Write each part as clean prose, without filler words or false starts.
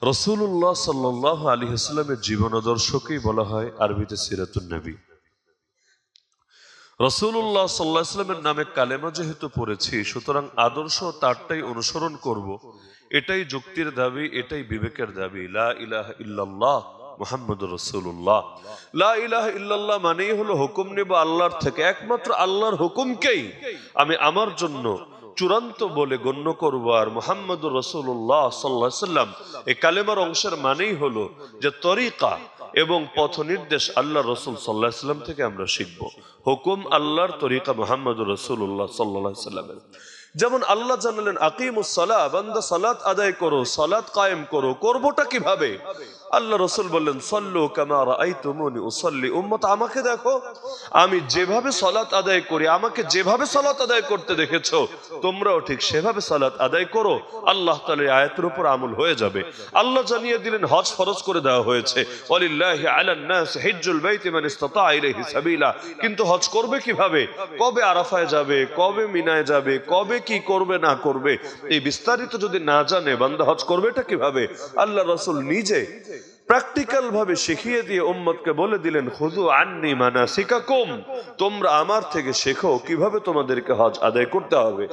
রাসূলুল্লাহ সাল্লাল্লাহু আলাইহি ওয়াসাল্লামের জীবনাদর্শকেই বলা হয় আরবিতে সিরাতুন নবী। রাসূলুল্লাহ সাল্লাল্লাহু আলাইহি ওয়াসাল্লামের নামে কালেমা যেহেতু পড়েছি, সুতরাং আদর্শ তারটাই অনুসরণ করব। এটাই যুক্তির দাবি, এটাই বিবেকের দাবি। লা ইলাহা ইল্লাল্লাহ মুহাম্মাদুর রাসূলুল্লাহ। লা ইলাহা ইল্লাল্লাহ মানেই হলো হুকুম নেব আল্লাহর থেকে, একমাত্র আল্লাহর হুকুমকেই আমি আমার জন্য চূড়ান্ত বলে গণ্য করব। আর মুহাম্মাদুর রাসূলুল্লাহ সাল্লাল্লাহু আলাইহি ওয়াসাল্লাম এই কালেমার অংশের মানেই হলো যে তরিকা এবং পথ নির্দেশ আল্লাহ রসুল সাল্লাল্লাহু আলাইহি ওয়াসাল্লাম থেকে আমরা শিখব। হুকুম আল্লাহর, তরিকা মুহাম্মাদুর রাসূলুল্লাহ সাল্লাল্লাহু আলাইহি ওয়াসাল্লামের। যেমন আল্লাহ জানালেন আকিমুস সালাহ, বান্দা সালাত আদায় করো, সালাত কায়েম করো। করবোটা কিভাবে? আল্লাহ রসুল বললেন সল্লু কামা রাআইতুমুনি উসাল্লি। উম্মত আমাকে দেখো, আমি যেভাবে সালাত আদায় করি, আমাকে যেভাবে সালাত আদায় করতে দেখেছো, তোমরাও ঠিক সেভাবে সালাত আদায় করো। আল্লাহ তাআলার আয়াতের উপর আমল হয়ে যাবে। আল্লাহ জানিয়ে দিলেন হজ ফরজ করে দেওয়া হয়েছে। ওয়ালিল্লাহি আলান নাস হিজ্জুল বাইতি মান ইসতাতা ইলাইহি সাবিলা। কিন্তু হজ করবে কিভাবে? কবে আরাফায় যাবে, কবে মিনায় যাবে, কবে কি করবে না করবে, এই বিস্তারিত যদি না জানে বান্দা হজ করবেটা কিভাবে? আল্লাহ রাসূল নিজে প্র্যাকটিক্যাল ভাবে শিখিয়ে দিয়ে উম্মতকে বলে দিলেন খুযু আন্নী মানাসিকাকুম, তোমরা আমার থেকে শেখো কিভাবে তোমাদেরকে হজ আদায় করতে হবে।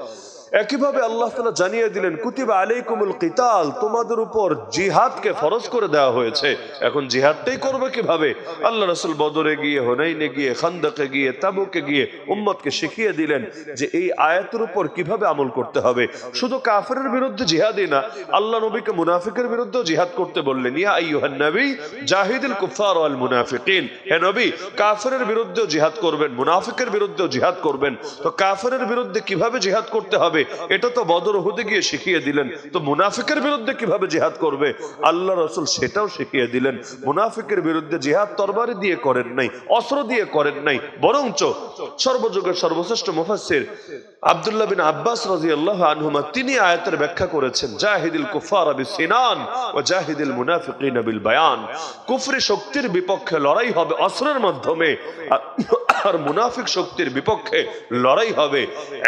একইভাবে আল্লাহ তাআলা জানিয়ে দিলেন কুতিবা আলাইকুমুল কিতাল, তোমাদের উপর জিহাদকে ফরজ করে দেওয়া হয়েছে। এখন জিহাদটাই করবে কিভাবে? আল্লাহ রাসূল বদরে গিয়ে, হুনাইনে গিয়ে, খান্দকে গিয়ে, তাবুকে গিয়ে উম্মতকে শিখিয়ে দিলেন যে এই আয়াতের উপর কিভাবে আমল করতে হবে। শুধু কাফেরের বিরুদ্ধে জিহাদই না, আল্লাহ নবীকে মুনাফিকের বিরুদ্ধেও জিহাদ করতে বললেন। ইয়া আইয়ুহান নবী জাহিদুল কুফার ওয়াল মুনাফিকিন, হে নবী কাফেরের বিরুদ্ধেও জিহাদ করবেন, মুনাফিকের বিরুদ্ধেও জিহাদ করবেন। তো কাফেরের বিরুদ্ধে কিভাবে জিহাদ করতে হবে এটা তো বদর উহুদে গিয়ে শিখিয়ে দিলেন। তো মুনাফিকের বিরুদ্ধে কিভাবে জিহাদ করবে আল্লাহ রাসূল সেটাও শিখিয়ে দিলেন। মুনাফিকের বিরুদ্ধে জিহাদ তরবারি দিয়ে করেন নাই, অস্ত্র দিয়ে করেন নাই, বরঞ্চ সর্বযুগের সর্বশ্রেষ্ঠ মুফাসসির আব্দুল্লাহ বিন আব্বাস রাদিয়াল্লাহু আনহুমা তিনি আয়াতের ব্যাখ্যা করেছেন জাহিদিল কুফারা বিসিনান ওয়া জাহিদিল মুনাফিকিনা বিল বায়ান। কুফরি শক্তির বিপক্ষে লড়াই হবে অস্ত্রের মাধ্যমে, আর মুনাফিক শক্তির বিপক্ষে লড়াই হবে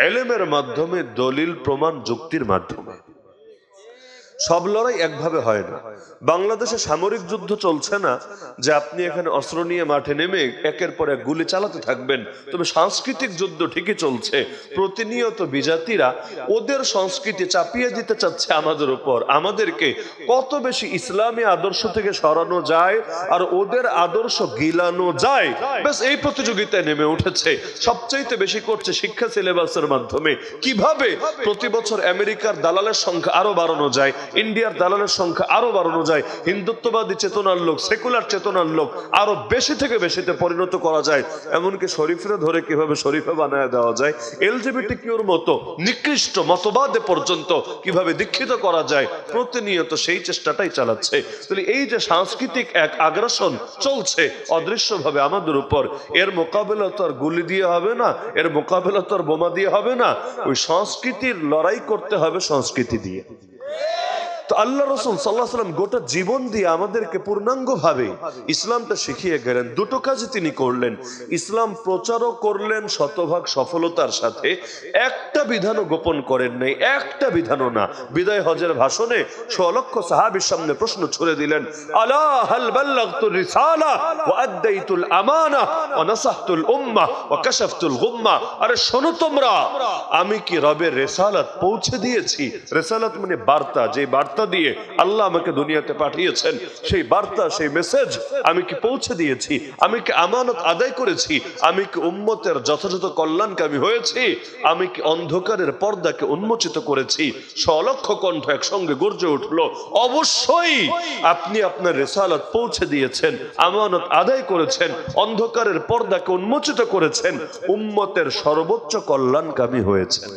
ইলমের মাধ্যমে, দলিল প্রমাণ যুক্তির মাধ্যমে। সব লড়াই একভাবে হয় না। বাংলাদেশে সামরিক যুদ্ধ চলছে না যে আপনি এখানে অস্ত্র নিয়ে মাঠে নেমে একের পর এক গুলি চালাতে থাকবেন। তবে সাংস্কৃতিক যুদ্ধ ঠিকই চলছে। প্রতিনিয়ত বিজাতিরা ওদের সংস্কৃতি চাপিয়ে দিতে চাচ্ছে আমাদের উপর। আমাদেরকে কত বেশি ইসলামী আদর্শ থেকে সরানো যায় আর ওদের আদর্শ গিলানো যায়, ব্যাস এই প্রতিযোগিতায় নেমে উঠেছে। সবচাইতে বেশি করছে শিক্ষা সিলেবাসের মাধ্যমে। কিভাবে প্রতি বছর আমেরিকার দালালের সংখ্যা আরো বাড়ানো যায়, ইন্ডিয়ার দালালের সংখ্যা আরো বাড়ানো যায়, হিন্দুত্ববাদী চেতনার লোক, সেকুলার চেতনার লোক আরো বেশি থেকে বেশিতে পরিণত করা যায়, এমনকি শরীফরে ধরে কিভাবে শরীফে বানায় দেওয়া যায়, এলজিবিটিকিউর মতো নিকৃষ্ট মতবাদে পর্যন্ত কিভাবে দীক্ষিত করা যায়, প্রতিনিয়ত সেই চেষ্টাটাই চালাচ্ছে। তাহলে এই যে সাংস্কৃতিক এক আগ্রাসন চলছে অদৃশ্যভাবে আমাদের উপর, এর মোকাবেলা তো আর গুলি দিয়ে হবে না, এর মোকাবেলা তো আর বোমা দিয়ে হবে না, ওই সংস্কৃতির লড়াই করতে হবে সংস্কৃতি দিয়ে। তো আল্লাহ রাসূল সাল্লাল্লাহু আলাইহি ওয়াসাল্লাম গোটা জীবন দিয়ে আমাদেরকে পূর্ণাঙ্গভাবে ইসলামটা শিখিয়ে গেলেন। দুটো কাজই তিনি করলেন। ইসলাম প্রচারও করলেন শতভাগ সফলতার সাথে, একটা বিধানও গোপন করেন নাই, একটা বিধানও না। বিদায় হজের ভাষণে ১৬ লক্ষ সাহাবীর সামনে প্রশ্ন ছুড়ে দিলেন, আলা হাল বাল্লাগতুর রিসালা ওয়া আদাইতুল আমানা ওয়া নাসাহতুল উম্মাহ ওয়া কাশাফতুল গুম্মা। আরে শোনো তোমরা, আমি কি রবের রিসালাত পৌঁছে দিয়েছি? রিসালাত মানে বার্তা, যে বার্তা দিয়ে আল্লাহ আমাকে দুনিয়াতে পাঠিয়েছেন, সেই বার্তা, সেই মেসেজ আমি কি পৌঁছে দিয়েছি? আমি কি আমানত আদায় করেছি? আমি কি উম্মতের যথাযথ কল্যাণকামী হয়েছি? আমি কি অন্ধকারের পর্দাকে উন্মোচিত করেছি? ১৬ লক্ষ কণ্ঠ একসঙ্গে গর্জে উঠলো, অবশ্যই আপনি আপনার রিসালাত পৌঁছে দিয়েছেন, আমানত আদায় করেছেন, অন্ধকারের পর্দাকে উন্মোচিত করেছেন, উম্মতের সর্বোচ্চ কল্যাণকামী হয়েছেন।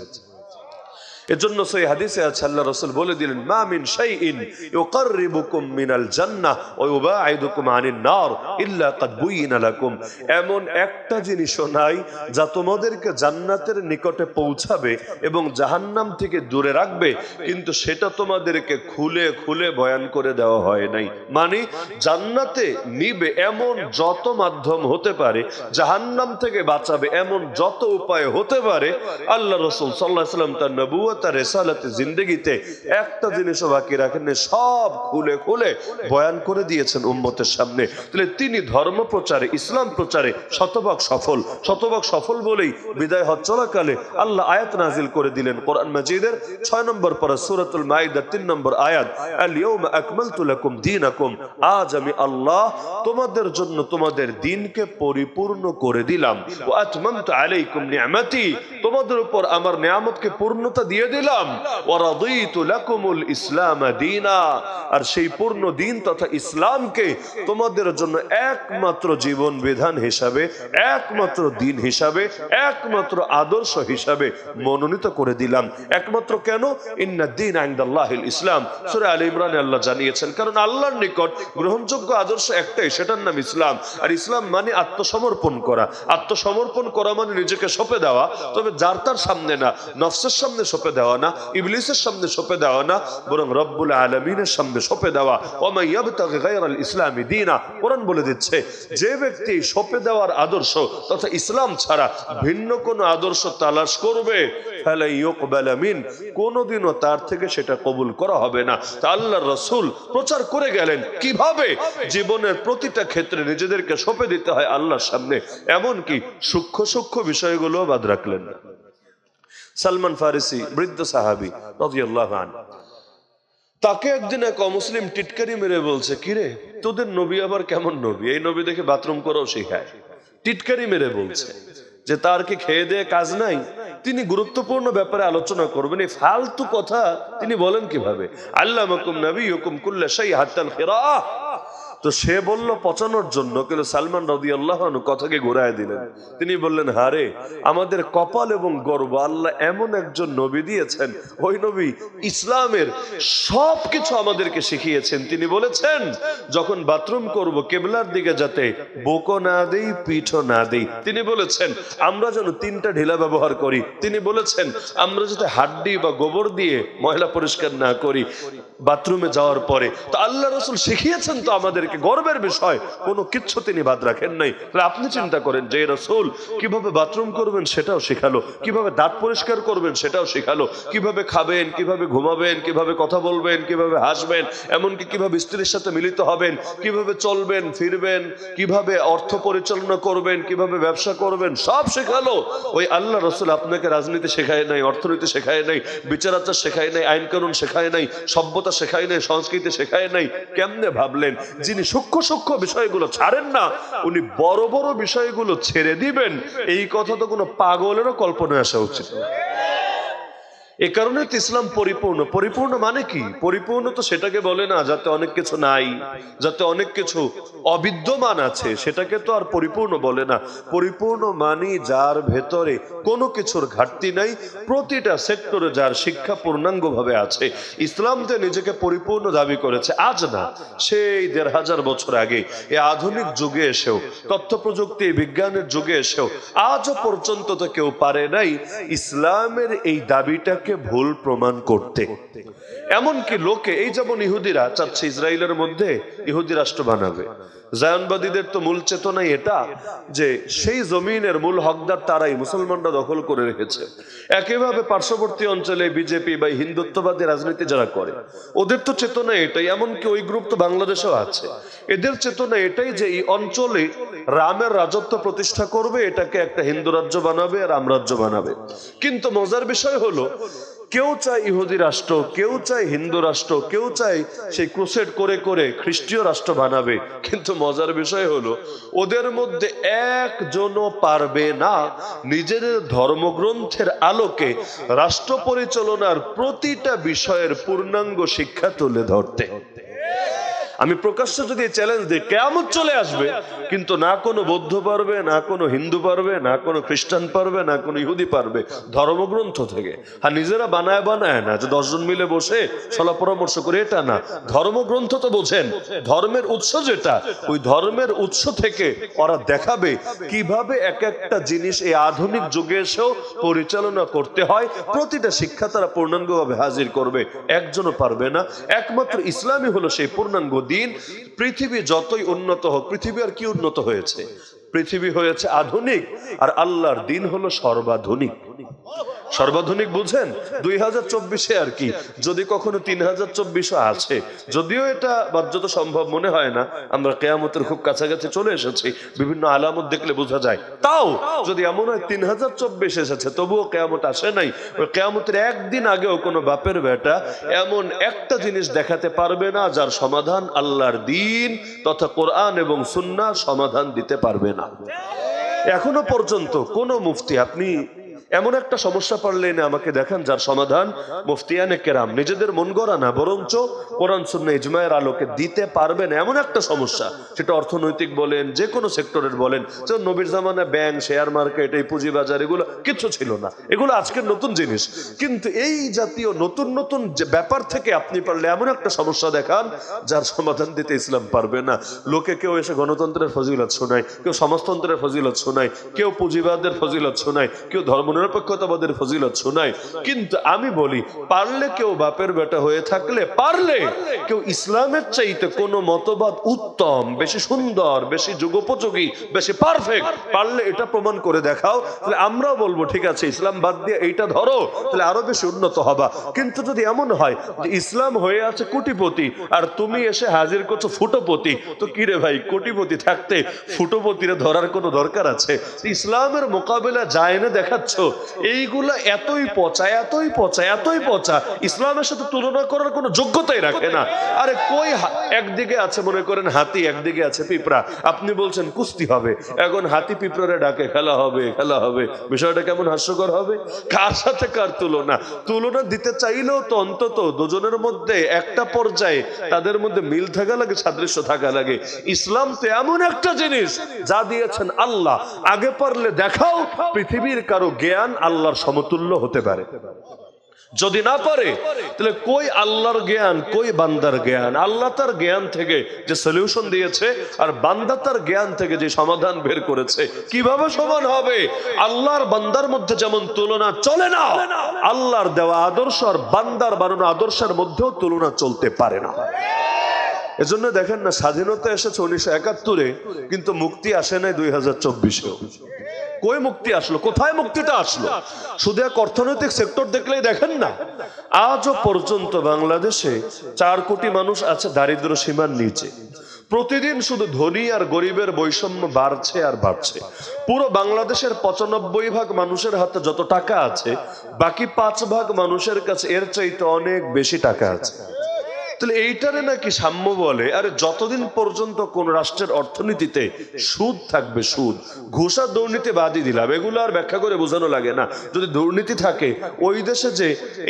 এজন্য সেই হাদিসে আছে আল্লাহ রাসূল বলে দিলেন, মা মিন শাইইন ইউকাররিবুকুম মিনাল জান্নাহ ওয়া ইউবাঈদুকুম আনিন নার ইল্লা ক্বাদ বুয়িনা লাকুম। এমন একটা জিনিসও নাই যা তোমাদেরকে জান্নাতের নিকটে পৌঁছাবে এবং জাহান্নাম থেকে দূরে রাখবে, কিন্তু সেটা তোমাদেরকে খুলে খুলে বয়ান করে দেওয়া হয় নাই। মানে জান্নাতে নিবে এমন যত মাধ্যম হতে পারে, জাহান্নাম থেকে বাঁচাবে এমন যত উপায় হতে পারে, আল্লাহ রাসূল সাল্লাল্লাহু আলাইহি ওয়াসাল্লাম তার নবুয়ত নবুয়ত রিসালাতে জিন্দেগিতে একটা জিনিসও বাকি রাখেননি, সব খুলে খুলে বয়ান করে দিয়েছেন উম্মতের সামনে। তাহলে তিনি ধর্ম প্রচারে, ইসলাম প্রচারে শতভাগ সফল বলেই বিদায় হজ চলাকালে আল্লাহ আয়াত নাজিল করে দিলেন কোরআন মাজিদের 6 নম্বর পারা সূরাতুল মাইদার 3 নম্বর আয়াত, আল ইয়াউমা আকমালতু লাকুম দীনাকুম, আজ আমি আল্লাহ তোমাদের জন্য তোমাদের দ্বীনকে পরিপূর্ণ করে দিলাম, ওয়া আতমামতু আলাইকুম নি'মাতি, তোমাদের উপর আমার নিয়ামতকে পূর্ণতা দিয়ে দিলাম, ওয়া রাদিতু লাকুমুল ইসলাম দীনা, আর সেই পূর্ণ দ্বীন তথা ইসলামকে তোমাদের জন্য একমাত্র জীবন বিধান হিসাবে, একমাত্র দ্বীন হিসাবে, একমাত্র আদর্শ হিসাবে মনোনীত করে দিলাম। একমাত্র কেন? ইন্নাদ দীন ইনদাল্লাহিল ইসলাম, সূরা আলে ইমরানে আল্লাহ জানিয়েছেন, কারণ আল্লাহর নিকট গ্রহণযোগ্য আদর্শ একটাই, সেটার নাম ইসলাম। আর ইসলাম মানে আত্মসমর্পণ করা। আত্মসমর্পণ করা মানে নিজেকে সঁপে দেওয়া, তবে যার তার সামনে না, নফসের সামনে সঁপে দেওয়া না, ইবলিসের সামনে সঁপে দেওয়া না, বরং রব্বুল আলামিনের সামনে সঁপে দেওয়া। ওয়া মান ইয়াবতাগি গায়রাল ইসলামি দীনা, কোরআন বলে দিচ্ছে যে ব্যক্তি সঁপে দেওয়ার আদর্শ তথা ইসলাম ছাড়া ভিন্ন কোনো আদর্শ তালাশ করবে, ফালা ইউকবালা মিন, কোনোদিনও তার থেকে সেটা কবুল করা হবে না। তা আল্লাহর রাসূল প্রচার করে গেলেন কিভাবে জীবনের প্রতিটা ক্ষেত্রে নিজেদেরকে সঁপে দিতে হয় আল্লাহর সামনে, এমনকি সূক্ষ্ম সূক্ষ্ম বিষয়গুলো বাদ রাখলেন না। সালমান ফারিসি, বৃদ্ধ সাহাবী রাদিয়াল্লাহু আনহু, তাকে একদিন এক অমুসলিম টিটকারি মেরে বলছে, কিরে তোদের নবী আবার কেমন নবী, এই নবী দেখে বাথরুম করাও শেখায়। টিটকারি মেরে বলছে যে তার কি খেয়ে দেয়ে কাজ নাই, তিনি গুরুত্বপূর্ণ ব্যাপারে আলোচনা করবেন, এই ফালতু কথা তিনি বলেন কিভাবে? আল্লামাকুম নবিয়ুকুম কুল্লা শাই হাত্তাল খিরাআহ। তো সে বলল পচানোর জন্য, কিন্তু সালমান রাদিয়াল্লাহু আনহু কথাকে ঘুরায় দিলেন। তিনি বললেন, হারে আমাদের কপাল এবং গর্ব, আল্লাহ এমন একজন নবী দিয়েছেন, ওই নবী ইসলামের সবকিছু আমাদেরকে শিখিয়েছেন। তিনি বলেছেন যখন বাথরুম করব কিবলার দিকে যাতে বুকও না দেই, পিঠও না দেই। তিনি বলেছেন আমরা যেন 3টা ঢিলা ব্যবহার করি। তিনি বলেছেন আমরা যাতে হাড্ডি বা গোবর দিয়ে ময়লা পরিষ্কার না করি বাথরুমে যাওয়ার পরে। তো আল্লাহ রাসূল শিখিয়েছেন, তো আমাদেরকে গর্বের বিষয়, কোনো কিচ্ছু তিনি বাদ রাখেন নাই। তাহলে আপনি চিন্তা করেন যে রাসূল কিভাবে বাথরুম করবেন সেটাও শেখালো, কিভাবে দাঁত পরিষ্কার করবেন সেটাও শেখালো, কিভাবে খাবেন, কিভাবে ঘুমাবেন, কিভাবে কথা বলবেন, কিভাবে হাসবেন, এমনকি কিভাবে স্ত্রীর সাথে মিলিত হবেন, কিভাবে চলবেন ফিরবেন, কিভাবে অর্থ পরিচালনা করবেন, কিভাবে ব্যবসা করবেন, সব শেখালো। ওই আল্লাহ রাসূল আপনাকে রাজনীতি শেখায় নাই, অর্থনীতি শেখায় নাই, বিচার আচার শেখায় নাই, আইন কানুন শেখায় নাই, সভ্যতা শেখায় নাই, সংস্কৃতি শেখায় নাই। কেমনে ভাবলেন যিনি সূক্ষ্ম সূক্ষ্ম বিষয়গুলো ছাড়েন না, উনি বড় বড় বিষয়গুলো ছেড়ে দিবেন? এই কথা তো কোনো পাগলেরও কল্পনায় আসা উচিত। এ কারণে তো ইসলাম পরিপূর্ণ। পরিপূর্ণ মানে কি? পরিপূর্ণ তো সেটাকে বলে না যাতে অনেক কিছু নাই, যাতে অনেক কিছু অবিদ্যমান আছে, সেটাকে তো আর পরিপূর্ণ বলে না। পরিপূর্ণ মানে যার ভেতরে কোনো কিছুর ঘাটতি নাই, প্রতিটা সেক্টরে যার শিক্ষা পূর্ণাঙ্গভাবে আছে। ইসলাম যে নিজেকে পরিপূর্ণ দাবি করেছে আজ না, সেই 1500 বছর আগে, এই আধুনিক যুগে এসেও, তথ্য প্রযুক্তি বিজ্ঞানের যুগে এসেও আজও পর্যন্ত তো কেউ পারে নাই ইসলামের এই দাবিটাকে ভুল প্রমাণ করতে। এমনকি লোকে, এই যেমন ইহুদিরা চাচ্ছে ইসরায়েলের মধ্যে ইহুদি রাষ্ট্র বানাবে, জায়নবাদীদের তো মূল চেতনাই এটা যে সেই জমিনের মূল হকদার তারাই, মুসলমানরা দখল করে রেখেছে। একইভাবে পার্শ্ববর্তী অঞ্চলে বিজেপি বা হিন্দুত্ববাদী রাজনীতি যারা করে, ওদের তো চেতনা এটাই। এমনকি ওই গ্রুপ তো বাংলাদেশেও আছে। এদের চেতনা এটাই যে এই অঞ্চলে রামের রাজত্ব প্রতিষ্ঠা করবে, এটাকে একটা হিন্দু রাজ্য বানাবে, রাম রাজ্য বানাবে। কিন্তু মজার বিষয় হলো কেউ চায় ইহুদি রাষ্ট্র, কেউ চায় হিন্দু রাষ্ট্র, কেউ চায় সেই ক্রুসেড করে করে খ্রিস্টীয় রাষ্ট্র বানাবে। কিন্তু মজার বিষয় হলো ওদের মধ্যে একজনও পারবে না নিজেদের ধর্মগ্রন্থের আলোকে রাষ্ট্র পরিচালনার প্রতিটা বিষয়ের পূর্ণাঙ্গ শিক্ষা তুলে ধরতে। আমি প্রকাশ্যে যদি চ্যালেঞ্জ দিই, কিয়ামত চলে আসবে, কিন্তু না কোনো বৌদ্ধ পারবে, না কোনো হিন্দু পারবে, না কোনো খ্রিস্টান পারবে, না কোনো ইহুদি পারবে ধর্মগ্রন্থ থেকে। আর নিজেরা বানায় বানায় না যে 10 জন মিলে বসে সলা পরামর্শ করে, এটা না। ধর্মগ্রন্থ তো বোঝেন, ধর্মের উৎস যেটা, ওই ধর্মের উৎস থেকে ওরা দেখাবে কিভাবে এক একটা জিনিস এই আধুনিক যুগে এসেও পরিচালনা করতে হয়। প্রতিটা শিক্ষা তারা পূর্ণাঙ্গভাবে হাজির করবে। একজনও পারবে না। একমাত্র ইসলামই হলো সেই পূর্ণাঙ্গ দিন। পৃথিবী যতই উন্নত হোক, পৃথিবী আর কি উন্নত হয়েছে? পৃথিবী হয়েছে আধুনিক, আর আল্লাহর দিন হলো সর্বাধুনিক। সর্বাধুনিক বুঝেন 2024-এ আর কি, যদি কখনো 3024 আছে, যদিও এটা বাধ্যত সম্ভব মনে হয় না, আমরা কিয়ামতের খুব কাছাকাছি চলে এসেছি, বিভিন্ন আলামত দেখলে বোঝা যায়। তাও যদি এমন হয় 3024 এসেছে তবুও কিয়ামত আসে নাই, ওই কিয়ামতের একদিন আগেও কোনো বাপের বেটা এমন একটা জিনিস দেখাতে পারবে না যার সমাধান আল্লাহর দ্বীন তথা কোরআন এবং সুন্নাহ সমাধান দিতে পারবে না। এখনো পর্যন্ত কোন মুফতি আপনি এমন একটা সমস্যা পারলেন আমাকে দেখান যার সমাধান মুফতিয়ানে কেরাম নিজেদের মন গড়া না, বরঞ্চ কোরআন সুন্নাহ ইজমায়ের আলোকে দিতে পারবেন এমন একটা সমস্যা, সেটা অর্থনৈতিক বলেন, যে কোনো সেক্টরের বলেন। যেমন নবীর জামানায় ব্যাংক, শেয়ার মার্কেট, এই পুঁজিবাজার এগুলো কিছু ছিল না, এগুলো আজকের নতুন জিনিস। কিন্তু এই জাতীয় নতুন নতুন যে ব্যাপার থেকে আপনি পারলে এমন একটা সমস্যা দেখান যার সমাধান দিতে ইসলাম পারবে না। লোকে কেউ এসে গণতন্ত্রের ফজিলত শোনায়, কেউ সমাজতন্ত্রের ফজিলত শোনায়, কেউ পুঁজিবাদের ফজিলত শোনায়, কেউ ধর্ম নিরপেক্ষতাবাদের ফজিলত শোনায়। কিন্তু আমি বলি, পারলে কেউ বাপের বেটা হয়ে থাকলে, পারলে কেউ ইসলামের চাইতে কোন মতবাদ উত্তম, বেশি সুন্দর, বেশি যুগোপযোগী, বেশি পারফেক্ট, পারলে এটা প্রমাণ করে দেখাও, তাহলে আমরাও বলবো ঠিক আছে ইসলাম বাদ দিয়ে এইটা ধরো, তাহলে আরো বেশি উন্নত হবা। কিন্তু যদি এমন হয় যে ইসলাম হয়ে আছে কোটিপতি আর তুমি এসে হাজির করছো ফুটোপতি, তো কিরে ভাই, কোটিপতি থাকতে ফুটোপতিরে ধরার কোনো দরকার আছে? ইসলামের মোকাবেলা যায় না দেখাচ্ছ, এইগুলা এতই পচা, এতই পচা, এতই পচা, ইসলামের সাথে তুলনা করার কোনো যোগ্যতাই রাখে না। আরে কই, একদিকে আছে মনে করেন হাতি, একদিকে আছে পিঁপড়া, আপনি বলছেন কুস্তি হবে, এখন হাতি পিঁপড়ারে ডাকে খেলা হবে, খেলা হবে, বিষয়টা কেমন হাস্যকর হবে। কার সাথে কার তুলনা? তুলনা দিতে চাইলেও তো অন্তত দুজনের মধ্যে একটা পর্যায়ে তাদের মধ্যে মিল থাকা লাগে, সাদৃশ্য থাকা লাগে। ইসলাম তো এমন একটা জিনিস যা দিয়েছেন আল্লাহ, আগে পারলে দেখাও পৃথিবীর কারো জ্ঞান আল্লাহর সমতুল্য হতে পারে। যদি না পারে তাহলে কই আল্লাহর জ্ঞান, কই বান্দার জ্ঞান? আল্লাহ তার জ্ঞান থেকে যে সলিউশন দিয়েছে আর বান্দা তার জ্ঞান থেকে যে সমাধান বের করেছে, কিভাবে সমান হবে? আল্লাহর বান্দার মধ্যে যেমন তুলনা চলে না, আল্লাহর দেওয়া আদর্শ আর বান্দার বানানো আদর্শের মধ্যেও তুলনা চলতে পারে না। এজন্য দেখেন না, স্বাধীনতা এসেছে 1971-এ, কিন্তু মুক্তি আসে নাই 2024-এও। কই মুক্তি আসলো? কোথায় মুক্তিটা আসলো? শুধু এক অর্থনৈতিক সেক্টর দেখলেই দেখেন না, আজও পর্যন্ত বাংলাদেশে 4 কোটি মানুষ আছে দারিদ্র সীমার নিচে। প্রতিদিন শুধু ধনী আর গরিবের বৈষম্য বাড়ছে আর বাড়ছে। পুরো বাংলাদেশের 95% মানুষের হাতে যত টাকা আছে, বাকি 5% মানুষের কাছে এর চাইতে অনেক বেশি টাকা আছে। তাহলে এইটারে নাকি সাম্য বলে? আরে যতদিন পর্যন্ত কোন রাষ্ট্রের অর্থনীতিতে সুদ থাকবে, সুদ, ঘুষ আর দুর্নীতি বাদই দিলাম, এগুলো আর ব্যাখ্যা করে বোঝানো লাগে না। যদি দুর্নীতি থাকে ওই দেশে যে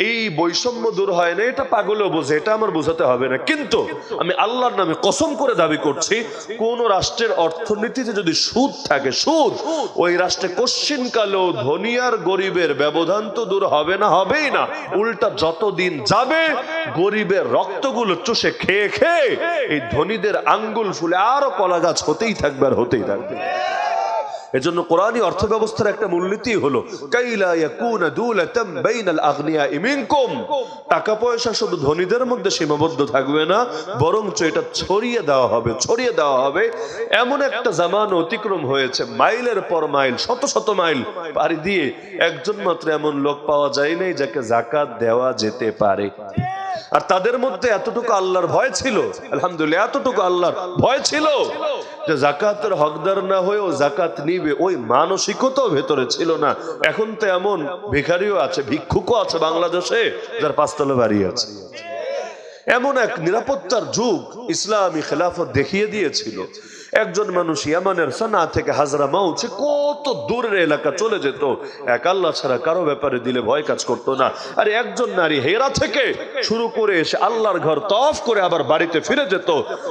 এই বৈষম্য দূর হয় না, এটা পাগলেও বোঝে, এটা আমার বোঝাতে হবে না। কিন্তু আমি আল্লাহর নামে কসম করে দাবি করছি, কোন রাষ্ট্রের অর্থনীতিতে যদি সুদ থাকে, সুদ, ওই রাষ্ট্রে কশ্চিনকালেও ধনী আর গরিবের ব্যবধান তো দূর হবে না, হবেই না। উল্টা যতদিন যাবে গরিবের রক্ত চুষে খেয়ে খেয়ে এই ধনীদের আঙ্গুল ফুলে আরো কলা গাছ হতেই থাকবে আর হতেই থাকবে। এজন্য কোরআনী অর্থ ব্যবস্থার একটা মূলনীতি হলো কাইলা ইয়াকুনা দুলাতাম বাইনাল আগনিয়া মিনকুম, টাকা পয়সা শুধু ধনীদের মধ্যে সীমাবদ্ধ থাকবে না, বরঞ্চ এটা ছড়িয়ে দেওয়া হবে, ছড়িয়ে দেওয়া হবে। এমন একটা জামানা অতিক্রম হয়েছে, মাইলের পর মাইল, শত শত মাইল পাড়ি দিয়ে একজন মাত্র এমন লোক পাওয়া যায় নাই যাকে যাকাত দেওয়া যেতে পারে। আর তাদের মধ্যে এতটুকু আল্লাহর ভয় ছিল, আলহামদুলিল্লাহ, এতটুকু আল্লাহর ভয় ছিল যে যাকাতের হকদার না হয়েও যাকাত নিবে, ওই মানসিকতাও ভেতরে ছিল না। এখন তো এমন ভিখারিও আছে, ভিক্ষুকও আছে বাংলাদেশে যার 5 তলা বাড়ি আছে। এমন এক নিরাপত্তার যুগ ইসলামী খেলাফত দেখিয়ে দিয়েছিল। একজন মানুষ ইয়ামানের সানা থেকে হাজরামাউত, সে কত দূরের এলাকা চলে যেত, এক আল্লাহ ছাড়া কারো ব্যাপারে দিলে ভয় কাজ করতো না। আর একজন নারী হেরা থেকে শুরু করে এসে আল্লাহর ঘর তওয়াফ করে আবার বাড়িতে ফিরে যেত।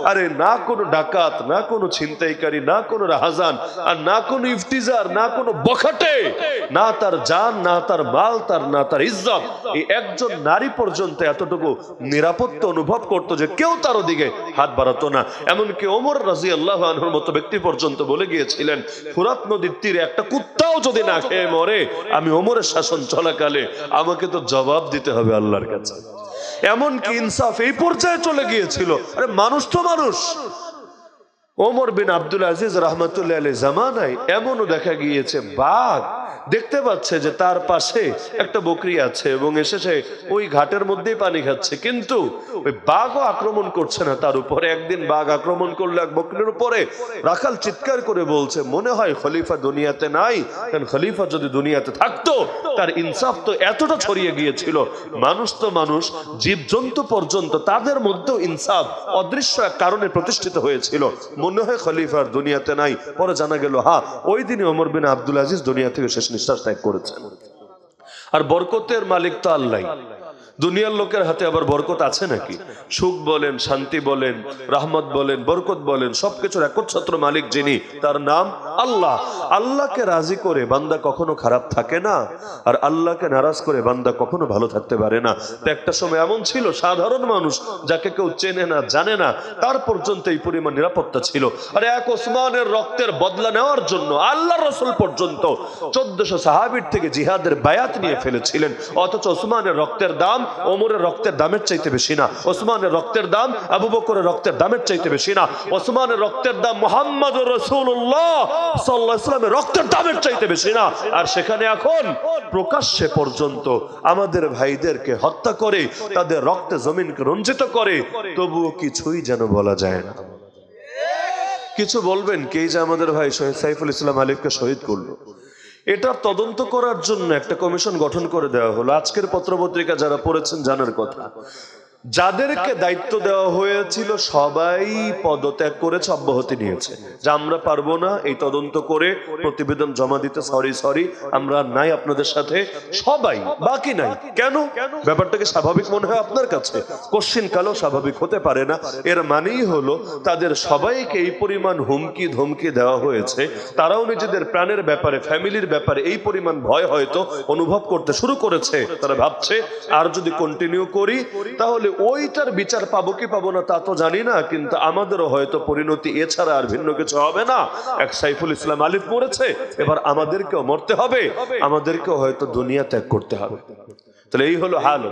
আরে না কোনো ডাকাত, না কোনো ছিনতাইকারী, না কোনো রাহাজান, আর না কোনো ইফতিজার, না কোনো বখাটে, না তার জান, না তার মাল, না তার ইজ্জত। এই একজন নারী পর্যন্ত এতটুকু নিরাপত্তা অনুভব করতো যে কেউ তার ওদিকে হাত বাড়াতো না। এমনকি ওমর রাদিয়াল্লাহু আনহুর মতো ব্যক্তি পর্যন্ত বলে গিয়েছিলেন, ফুরাত নদীর তীরে একটা কুত্তাও যদি না খেয়ে মরে, আমি ওমরের শাসন চলাকালে আমাকে তো জবাব দিতে হবে আল্লাহর কাছে। এমনকি ইনসাফ এই পর্যায়ে চলে গিয়েছিল, আরে মানুষ তো মানুষ, ওমর বিন আব্দুল আজিজ রহমতুল্লাহ আলাইহি জামানায় এমনও দেখা গিয়েছে বাঘ দেখতে পাচ্ছে যে তার পাশে একটা বকরি আছে এবং এসেছে ওই ঘাটের মধ্যেই পানি খাচ্ছে, কিন্তু ওই বাঘও আক্রমণ করছে না তার উপরে। একদিন বাঘ আক্রমণ করলো এক বকরির উপরে, রাখাল চিৎকার করে বলছে মনে হয় খলিফা দুনিয়াতে নাই, কারণ খলিফা যদি দুনিয়াতে থাকতো তার ইনসাফ তো এতটা ছড়িয়ে গিয়েছিল। মানুষ তো মানুষ, জীবজন্তু পর্যন্ত তাদের মধ্যেও ইনসাফ অদৃশ্য এক কারণে প্রতিষ্ঠিত হয়েছিল। মনে হয় খলিফার দুনিয়াতে নাই। পরে জানা গেল হ্যাঁ, ওই দিনই ওমর বিন আব্দুল আজিজ দুনিয়া থেকে শেষ নিঃশ্বাস ত্যাগ করেছেন। আর বরকতের মালিক তো আল্লাহ। দুনিয়ার লোকের হাতে আবার বরকত আছে নাকি? সুখ বলেন, শান্তি বলেন, রহমত বলেন, বরকত বলেন, সবকিছুর একচ্ছত্র মালিক যিনি, তার নাম আল্লাহ। আল্লাহকে রাজি করে বান্দা কখনো খারাপ থাকে না, আর আল্লাহকে নারাজ করে বান্দা কখনো ভালো থাকতে পারে না। তো একটা সময় এমন ছিল, সাধারণ মানুষ যাকে কেউ চেনে না, জানে না, তার পর্যন্ত এই পরিমাণ নিরাপত্তা ছিল। আর এক ওসমানের রক্তের বদলা নেওয়ার জন্য আল্লাহ রসুল পর্যন্ত 1400 সাহাবীর থেকে জিহাদের বায়াত নিয়ে ফেলেছিলেন। অথচ ওসমানের রক্তের দাম ওমরের রক্তের দামের চাইতে বেশি না, ওসমানের রক্তের দাম আবু বকরের রক্তের দামের চাইতে বেশি না, ওসমানের রক্তের দাম মুহাম্মদুর রাসূলুল্লাহ সাল্লাল্লাহু আলাইহি ওয়াসাল্লামের রক্তের দামের চাইতে বেশি না। আর সেখানে এখন প্রকাশ্যে পর্যন্ত আমাদের ভাইদেরকে হত্যা করে, তাদের রক্তে জমিনকে রঞ্জিত করে, তবুও কিছুই যেন বলা যায় না। কিছু বলবেন কে যে আমাদের ভাই শহীদ সাইফুল ইসলাম আলিফকে শহীদ করলো, এটা তদন্ত করার জন্য একটা কমিশন গঠন করে দেওয়া হলো। আজকের পত্রপত্রিকা যারা পড়েছেন জানার কথা, যাদেরকে দায়িত্ব দেওয়া হয়েছিল সবাই পদত্যাগ করেছে, অব্যাহতি নিয়েছে যে আমরা পারবো না এই তদন্ত করে প্রতিবেদন জমা দিতে, সরি আমরা নাই আপনাদের সাথে, সবাই বাকি নাই। কেন? ব্যাপারটাকে স্বাভাবিক মনে হয় আপনার কাছে? কোশ্চিন কালেও স্বাভাবিক হতে পারে না। এর মানেই হলো তাদের সবাইকে এই পরিমাণ হুমকি ধমকি দেওয়া হয়েছে, তারাও নিজেদের প্রাণের ব্যাপারে, ফ্যামিলির ব্যাপারে এই পরিমাণ ভয় হয়তো অনুভব করতে শুরু করেছে। তারা ভাবছে আর যদি কন্টিনিউ করি তাহলে ওইটার বিচার পাবো কি পাবো না তা তো জানি না, কিন্তু আমাদেরও হয়তো পরিণতি এছাড়া আর ভিন্ন কিছু হবে না। এক সাইফুল ইসলাম আলিফ মরেছে, এবার আমাদেরকেও মরতে হবে, আমাদেরকেও হয়তো দুনিয়া ত্যাগ করতে হবে। তাহলে এই হলো হাল।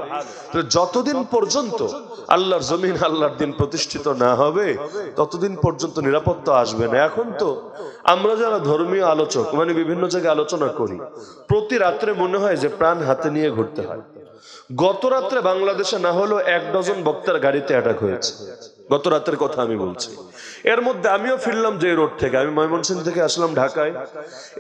যতদিন পর্যন্ত আল্লাহর জমিন, আল্লাহর দিন প্রতিষ্ঠিত না হবে ততদিন পর্যন্ত নিরাপত্তা আসবে না। এখন তো আমরা যারা ধর্মীয় আলোচক, মানে বিভিন্ন জায়গায় আলোচনা করি, প্রতি রাত্রে মনে হয় যে প্রাণ হাতে নিয়ে ঘুরতে হয়। গত রাত্রে বাংলাদেশে না হলো 1 ডজন বক্তার গাড়িতে অ্যাটাক হয়েছে। গত রাতের কথা আমি বলছি। এর মধ্যে আমিও ফিরলাম যে রোড থেকে, আমি ময়মনসিংহ থেকে আসলাম ঢাকায়।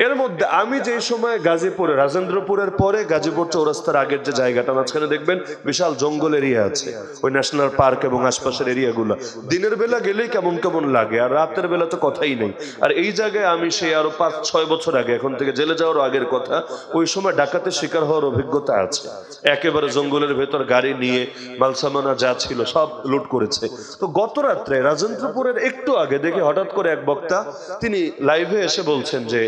এর মধ্যে আমি যে সময় গাজীপুরে, রাজেন্দ্রপুরের পরে গাজীপুর চৌরাস্তার আগের যে জায়গাটা, মাঝখানে দেখবেন বিশাল জঙ্গল এরিয়া আছে, ওই ন্যাশনাল পার্ক এবং আশপাশের এরিয়াগুলো দিনের বেলা গেলেই কেমন কেমন লাগে, আর রাতের বেলা তো কথাই নেই। আর এই জায়গায় আমি সেই আরো 5-6 বছর আগে, এখন থেকে জেলে যাওয়ার আগের কথা, ওই সময় ডাকাতের শিকার হওয়ার অভিজ্ঞতা আছে। একেবারে জঙ্গলের ভেতর গাড়ি নিয়ে মালসামানা যা ছিল সব লুট করেছে। তো গত রাত্রে রাজেন্দ্রপুরের একটু আগে দেখে হঠাৎ করে এক বক্তা, তিনি লাইভে এসে বলছেন যে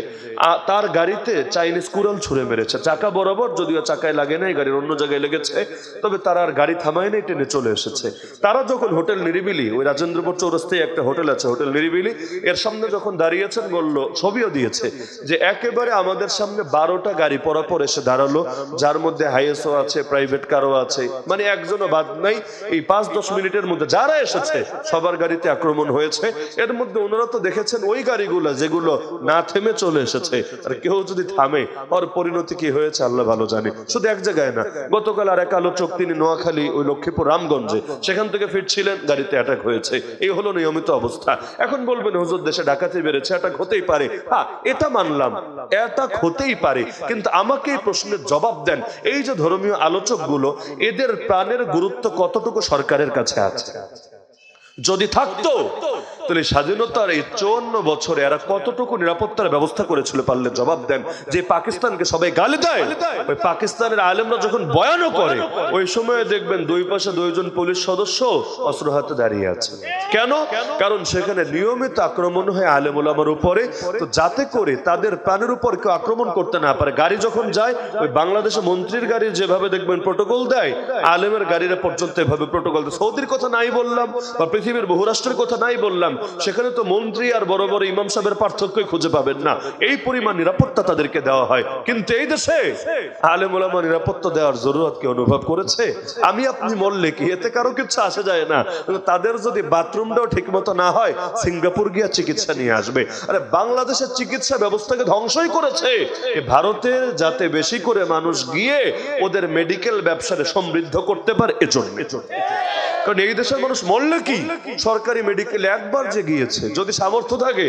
তার গাড়িতে চাইনিজ কুড়াল ছুঁড়ে মেরেছে, চাকা বরাবর, যদিও চাকায় লাগে নাই, গাড়ির অন্য জায়গায় লেগেছে, তবে তারা আর গাড়ি থামায় নাই, টেনে চলে এসেছে। তারা যখন হোটেল নিরিবিলি, ওই রাজেন্দ্রপুর চৌরাস্তায় একটা হোটেল আছে, হোটেল নিরিবিলি, এর সামনে যখন দাঁড়িয়েছেন, বলল, ছবিও দিয়েছে যে একেবারে আমাদের সামনে 12টা গাড়ি পরপর এসে দাঁড়ালো, যার মধ্যে হাইএসও আছে, প্রাইভেট কারও আছে, মানে একজনও বাদ নাই। এই 5-10 মিনিটের মধ্যে যারা এসেছে সবার গাড়িতে আক্রমণ হয়েছে। এর মধ্যে ওনারা তো দেখেছেন ওই গাড়িগুলো যেগুলো না থেমে চলে এসেছে, আর কেউ যদি থামে ওর পরিণতি কি হয়েছে আল্লাহ ভালো জানে। শুধু এক জায়গায় না, গতকাল আর এক আলোচক, তিনি নোয়াখালী, ওই লক্ষ্মীপুর রামগঞ্জে, সেখান থেকে ফিরছিলেন, গাড়িতে অ্যাটাক হয়েছে। এই হলো নিয়মিত অবস্থা। এখন বলবেন হুজুর দেশে ডাকাতি বেড়েছে, অ্যাটাক হতেই পারে। হ্যাঁ, এটা মানলাম, অ্যাটাক হতেই পারে, কিন্তু আমাকে এই প্রশ্নের জবাব দেন, এই যে ধর্মীয় আলোচকগুলো, এদের প্রাণের গুরুত্ব কতটুকু সরকারের কাছে আছে? যদি থাকতো তাহলে স্বাধীনতার এই 54 বছরে এরা কতটুকু নিরাপত্তার ব্যবস্থা করেছিল, পারলে জবাব দেন। যে পাকিস্তানকে সবাই গালি দেয়, ওই পাকিস্তানের আলেমরা যখন বয়ানও করে, ওই সময় দেখবেন দুই পাশে 2 জন পুলিশ সদস্য অস্ত্র হাতে দাঁড়িয়ে আছে। কেন? কারণ সেখানে নিয়মিত আক্রমণ হয় আলেম ওলামার উপরে, তো যাতে করে তাদের প্রাণের উপর কেউ আক্রমণ করতে না পারে। গাড়ি যখন যায়, ওই বাংলাদেশে মন্ত্রীর গাড়ির যেভাবে দেখবেন প্রোটোকল দেয়, আলেমের গাড়িরা পর্যন্ত এভাবে প্রোটোকল দেয়। সৌদির কথা নাই বললাম, বা পৃথিবীর পৃথিবীর বহু রাষ্ট্রের কথা নাই বললাম, সেখানে তো মন্ত্রী আর বড় বড় ইমাম সাহেবের পার্থক্যই খুঁজে পাবেন না, এই পরিমাণ নিরাপত্তা তাদেরকে দেওয়া হয়। কিন্তু এই দেশে আলেম ওলামা নিরাপত্তা দেওয়ার জরুরত কি অনুভব করেছে? আমি আপনি মরলে কি এতে কারো কিছু আসে যায় না, তাদের যদি বাথরুমটাও ঠিক মতো না হয় সিঙ্গাপুর গিয়া চিকিৎসা নিয়ে আসবে। আরে বাংলাদেশের চিকিৎসা ব্যবস্থাকে ধ্বংসই করেছে ভারতের, যাতে বেশি করে মানুষ গিয়ে ওদের মেডিকেল ব্যবসাকে সমৃদ্ধ করতে পারে এজন্য। কারণ এই দেশের মানুষ মরলে কি সরকারি মেডিকেলে একবার যে গিয়েছে, যদি সামর্থ্য থাকে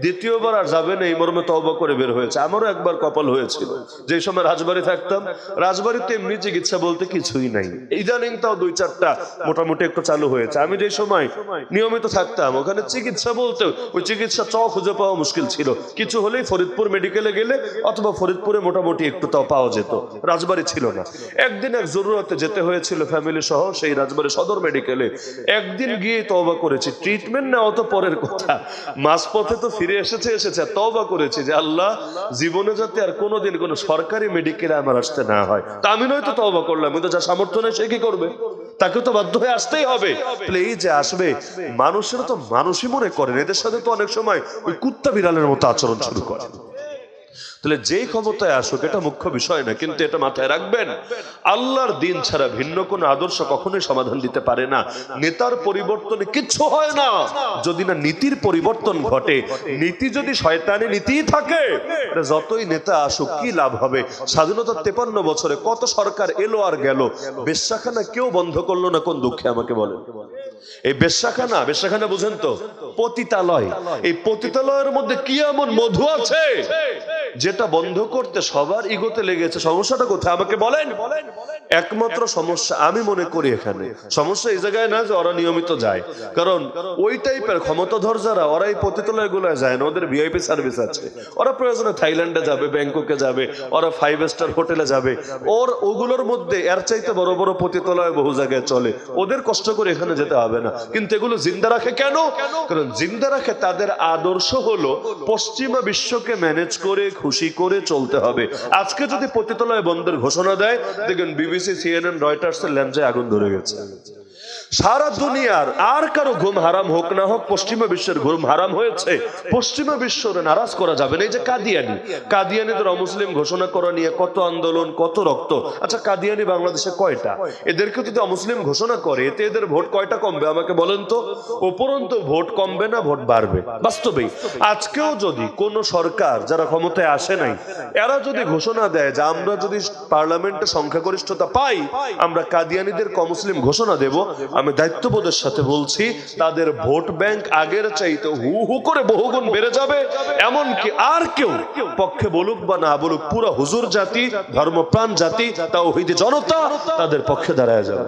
দ্বিতীয়বার আর যাবে না, এই মর্মে তওবা করে বের হয়েছে। আমারও একবার কপাল হয়েছিল, যে সময় রাজবাড়ি থাকতাম, রাজবাড়িতে এমনি চিকিৎসা বলতে কিছুই নাই, ইদানিং তাও 2-4টা মোটামুটি একটু চালু হয়েছে। আমি যে সময় নিয়মিত থাকতাম ওখানে চিকিৎসা বলতে ওই চিকিৎসা খুঁজে পাওয়া মুশকিল ছিল, কিছু হলেই ফরিদপুর মেডিকেলে গেলে অথবা ফরিদপুরে মোটামুটি একটু তাও পাওয়া যেত, রাজবাড়ি ছিল না। একদিন এক জরুরতে যেতে হয়েছিল ফ্যামিলি সহ সেই রাজবাড়ি সদর মেডিকেলে, একদিন গিয়ে তওবা করেছি, ট্রিটমেন্ট নেওয়া তো পরের কথা, মাঝপথে তো ফিরে এসেছে তওবা করেছি যে আল্লাহ জীবনে যাতে আর কোনোদিন কোনো সরকারি মেডিকেলে আমার আসতে না হয়। তা আমি নয়তো তওবা করলাম, কিন্তু যা সামর্থ্য নেই সে কি করবে, তাকে তো বাধ্য হয়ে আসতেই হবে। এই যে আসবে, মানুষেরা তো মানুষই মনে করেন, এদের সাথে তো অনেক সময় ওই কুত্তা বিড়ালের মতো আচরণ শুরু করে। তাহলে যেই ক্ষমতায় আসুক এটা মুখ্য বিষয় না, কিন্তু এটা মাথায় রাখবেন আল্লাহর দিন ছাড়া ভিন্ন কোন আদর্শ কখনোই সমাধান দিতে পারে না। নেতার পরিবর্তনে কিচ্ছু হয় না যদি না নীতির পরিবর্তন ঘটে। নীতি যদি শয়তানি নীতি থাকে, যতই নেতা আসুক কি লাভ হবে? স্বাধীনতার 53 বছরে কত সরকার এলো আর গেল, বেশ্যাখানা কেউ বন্ধ করলো না, কোন দুঃখে আমাকে বলেন। এই বেশ্যাখানা বুঝেন তো, পতিতালয়, এই পতিতালয়ের মধ্যে কি এমন মধু আছে যেটা বন্ধ করতে সবার ইগোতে লেগেছে? সমস্যাটা কোথায় আমাকে বলেন। একমাত্র সমস্যা আমি মনে করি এখানে সমস্যা এই জায়গায় না যে ওরা নিয়মিত যায়, কারণ ওই টাইপের ক্ষমতাধর যারা ওরা এই পতিতালয় গুলায় যায় না, ওদের ভিআইপি সার্ভিস আছে, ওরা প্রয়োজনে থাইল্যান্ডে যাবে, ব্যাংককে যাবে, ওরা 5 স্টার হোটেলে যাবে, ওগুলোর মধ্যে এর চাইতে বড় বড় পতিতালয় বহু জায়গায় চলে, ওদের কষ্ট করে এখানে যেতে হবে না। কিন্তু এগুলো জিন্দা রাখে কেন? কারণ জিন্দা রাখে তাদের আদর্শ হলো পশ্চিমা বিশ্বকে ম্যানেজ করে খুশি করে চলতে হবে। আজকে যদি পতিতালয় বন্ধের ঘোষণা দেয়, দেখেন বিবিসি, সিএনএন, রয়টার্সের ল্যাঞ্চে আগুন ধরে গেছে। সারা দুনিয়ার আর কারো ঘুম হারাম হোক না হোক, পশ্চিমা বিশ্বের ঘুম হারাম হয়েছে। পশ্চিমা বিশ্বরে নারাজ করা যাবে না। এই যে কাদিয়ানিদের অমুসলিম ঘোষণা করা নিয়ে কত আন্দোলন, কত রক্ত। আচ্ছা, কাদিয়ানি বাংলাদেশে কয়টা? এদেরকে যদি অমুসলিম ঘোষণা করে এতে এদের ভোট কয়টা কমবে আমাকে বলেন তো? উপরন্তু ভোট কমবে না, ভোট বাড়বে। বাস্তবেই আজকেও যদি কোন সরকার যারা ক্ষমতায় আসে নাই, এরা যদি ঘোষণা দেয় যে আমরা যদি পার্লামেন্টে সংখ্যাগরিষ্ঠতা পাই আমরা কাদিয়ানিদের অমুসলিম ঘোষণা দেব, আমি দায়িত্ববোধের সাথে বলছি তাদের ভোট ব্যাংক আগের চাইতে হু হু করে বহুগুণ বেড়ে যাবে। এমনকি আর কেউ পক্ষে বলুক বা না বলুক, পুরো হুজুর জাতি, ধর্মপ্রাণ জাতি, তাওহীদি জনতা তাদের পক্ষে দাঁড়ায় যাবে।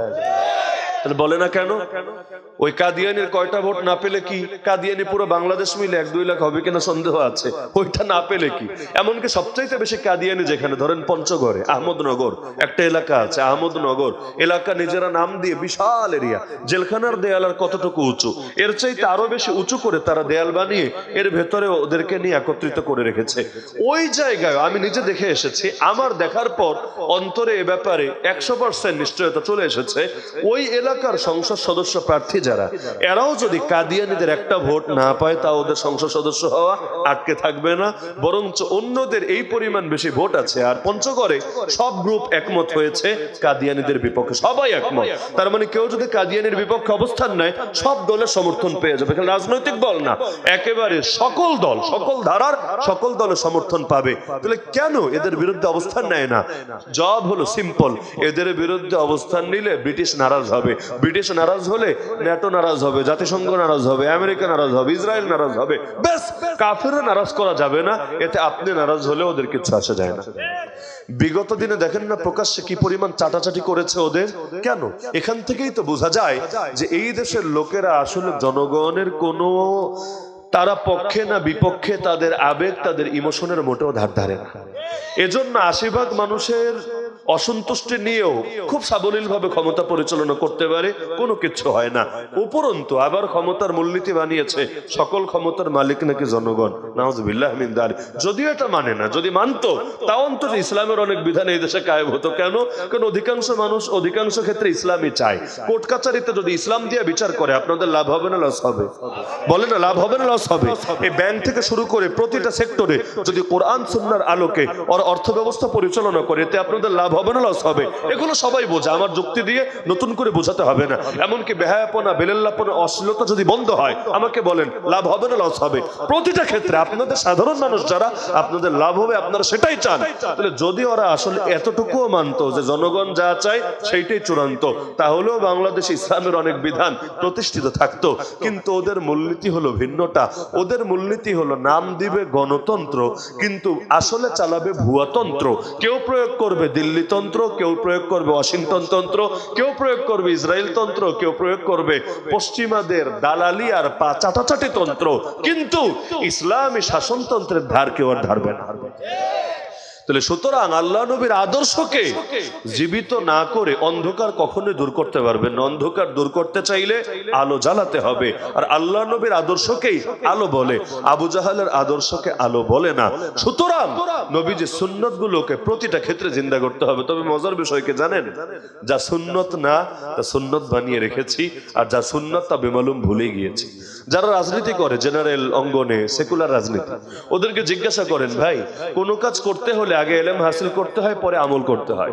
বলে না কেন? ওই কাদিয়ানির কয়টা ভোট না পেলে কি কাদিয়ানি পুরো বাংলাদেশ মিলে 1-2 লাখ হবে কিনা সন্দেহ আছে। ওইটা না পেলে কি, এমনকি সবচাইতে বেশি কাদিয়ানি যেখানে ধরেন পঞ্চগড়ে আহমদনগর একটা এলাকা আছে, আহমদনগর এলাকা নিজেরা নাম দিয়ে বিশাল এরিয়া, জেলখানার দেয়াল আর কতটুকু উঁচু, এর চাইতে আরো বেশি উঁচু করে তারা দেয়াল বানিয়ে এর ভেতরে ওদেরকে নিয়ে একত্রিত করে রেখেছে। ওই জায়গায় আমি নিজে দেখে এসেছি, আমার দেখার পর অন্তরে এ ব্যাপারে 100% নিশ্চয়তা চলে এসেছে। ওই এলাকার সংসদ সদস্য প্রার্থী যারা, এরাও যদি কাদিয়ানিদের একটা ভোট না পায় তা ওদের সংসদ সদস্য হওয়া আটকে থাকবে না, বরঞ্চ অন্যদের এই পরিমাণ বেশি ভোট আছে। আর পঞ্চগড়ে সব গ্রুপ একমত হয়েছে কাদিয়ানিদের বিপক্ষে, সবাই একমত। তার মানে কেউ যদি কাদিয়ানির বিপক্ষে অবস্থান নেয় সব দলের সমর্থন পেয়ে যাবে। এখানে রাজনৈতিক দল না, একেবারে সকল দল, সকল ধারার সকল দলের সমর্থন পাবে। তাহলে কেন এদের বিরুদ্ধে অবস্থান নেয় না? জবাব হলো সিম্পল, এদের বিরুদ্ধে অবস্থান নিলে ব্রিটিশ নারাজ হবে, ব্রিটিশ নারাজ হলে ন্যাটো নারাজ হবে, জাতিসংঘ নারাজ হবে, আমেরিকা নারাজ হবে, ইসরায়েল নারাজ হবে। বেশ, কাফেররা নারাজ করা যাবে না, এতে আপনি নারাজ হলে ওদের কিছু আসে যায় না। বিগত দিনে দেখেন না প্রকাশ্যে কি পরিমাণ চাটাচাটি করেছে ওদের। কেন? এখান থেকেই তো বোঝা যায় যে এই দেশের লোকেরা আসলে জনগণের কোনো, তারা পক্ষে না বিপক্ষে, তাদের আবেগ তাদের ইমোশনের মোটেও ধার ধারে না। এজন্য 80% মানুষের অসন্তুষ্টি নিয়েও খুব সাবলীল ভাবে ক্ষমতা পরিচালনা করতে পারে, কোনো কিছু হয় না। উপরন্তু আবার ক্ষমতার মূলনীতি বানিয়েছে সকল ক্ষমতার মালিক নাকি জনগণ। নাউজুবিল্লাহ মিন যালিক। যদিও এটা মানে না, যদি মানতো তাও অন্তত ইসলামের অনেক বিধান এই দেশে কায়েম হতো। কেন? কারণ অধিকাংশ মানুষ অধিকাংশ ক্ষেত্রে ইসলামই চায়। কোর্ট কাচারিতে যদি ইসলাম দিয়ে বিচার করে আপনাদের লাভ হবে না লস হবে? বলে না, লাভ হবে না লস হবে? এই ব্যাংক থেকে শুরু করে প্রতিটা সেক্টরে যদি কোরআন সুন্নাহর আলোকে ওর অর্থ ব্যবস্থা পরিচালনা করে, এতে আপনাদের লাভ হবে না লস হবে? এগুলো সবাই বোঝা, আমার যুক্তি দিয়ে নতুন করে বোঝাতে হবে না। এমনকি বেহায়াপনা, বেলেল্লাপনা, অশ্লীলতা যদি বন্ধ হয়, আমাকে বলেন লাভ হবে না লস হবে? প্রতিটা ক্ষেত্রে আপনাদের সাধারণ মানুষ যারা, আপনাদের লাভ হবে, আপনারা সেটাই চান। তাহলে যদি ওরা আসলে এতটুকুও মানতো যে জনগণ যা চায় সেইটাই চূড়ান্ত, তাহলেও বাংলাদেশে ইসলামের অনেক বিধান প্রতিষ্ঠিত থাকতো। কিন্তু ওদের মূলনীতি হলো ভিন্নটা। ওদের মূলনীতি হলো নাম দিবে গণতন্ত্র, কিন্তু আসলে চালাবে ভুয়াতন্ত্র। কেউ প্রয়োগ করবে দিল্লি তন্ত্র, কেউ প্রয়োগ করবে ওয়াশিংটন তন্ত্র, কেউ প্রয়োগ করবে ইসরায়েল তন্ত্র, কেউ প্রয়োগ করবে পশ্চিমাদের দালালি আর পা চাটাচাটি তন্ত্র, কিন্তু ইসলামী শাসনতন্ত্রের ধার কেউ আর ধারবে না। তাহলে সুতরাং আল্লাহ নবীর আদর্শকে জীবিত না করে অন্ধকার কখনোই দূর করতে পারবেন না। অন্ধকার দূর করতে চাইলে আলো জ্বালাতে হবে, আর আল্লাহ নবীর আদর্শকেই আলো বলে, আবু জাহালের আদর্শকে আলো বলে না। সুতরাং নবীজি সুন্নত গুলোকে প্রতিটা ক্ষেত্রে জিন্দা করতে হবে। তবে মজার বিষয়কে জানেন, যা সুন্নত না তা সুন্নত বানিয়ে রেখেছি, আর যা সুন্নত তা বেমালুম ভুলে গিয়েছি। যারা রাজনীতি করে জেনারেল অঙ্গনে, সেকুলার রাজনীতি, ওদেরকে জিজ্ঞাসা করেন, ভাই কোনো কাজ করতে হলে আগে ইলম হাসিল করতে হয়, পরে আমল করতে হয়।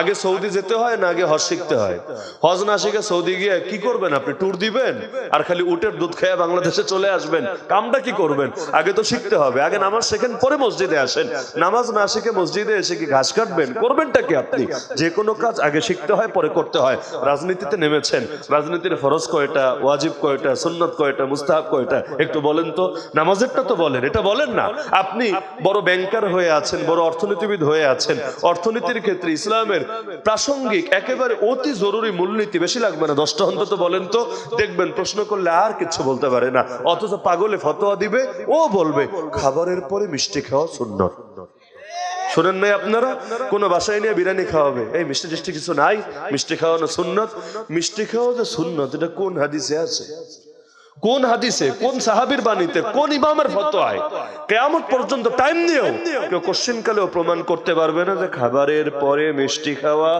আগে সৌদি যেতে হয় না আগে হজ শিখতে হয়? হজ না শিখে সৌদি গিয়ে কি করবেন আপনি? ট্যুর দিবেন আর খালি উটের দুধ খেয়ে বাংলাদেশে চলে আসবেন? কামটা কি করবেন? আগে তো শিখতে হবে। আগে নামাজ শেখেন, পরে মসজিদে আসেন। নামাজ না শিখে মসজিদে এসে কি ঘাস কাটবেন? করবেনটা কি আপনি? যে কোনো কাজ আগে শিখতে হয়, পরে করতে হয়। রাজনীতিতে নেমেছেন, রাজনীতির ফরজ কয়টা, ওয়াজিব কয়টা, সুন্নত কয়টা, মুস্তাহাব কয়টা একটু বলেন তো। নামাজেরটা তো বলেন, এটা বলেন না। আপনি বড় ব্যাংকার হয়ে আছেন, বড় অর্থনীতিবিদ হয়ে আছেন, অর্থনীতির ক্ষেত্রে ইসলামের প্রাসঙ্গিক একেবারে অতি জরুরি মূলনীতি বেশি লাগবে না 10টা অন্তত বলেন তো? দেখবেন প্রশ্ন করলে আর কিছু বলতে পারে না, অথচ পাগলে ফতোয়া দিবে, ও বলবে খাবারের পরে মিষ্টি খাওয়া সুন্নত। শোনেন নাই আপনারা? কোন বাসায় নিয়ে বিরিয়ানি খাওয়াবে, এই মিষ্টি টিষ্টি কিছু নাই, মিষ্টি খাওয়ানো সুন্নত। মিষ্টি খাওয়া যে সুন্নত, এটা কোন হাদিসে আছে? কোন হাদিসে, কোন সাহাবীর বাণীতে, কোন ইমামের ফতোয়ায়? কিয়ামত পর্যন্ত টাইম নিয়েও কেউ কোশ্চেন কালেও প্রমাণ করতে পারবে না যে খাবারের পরে মিষ্টি খাওয়া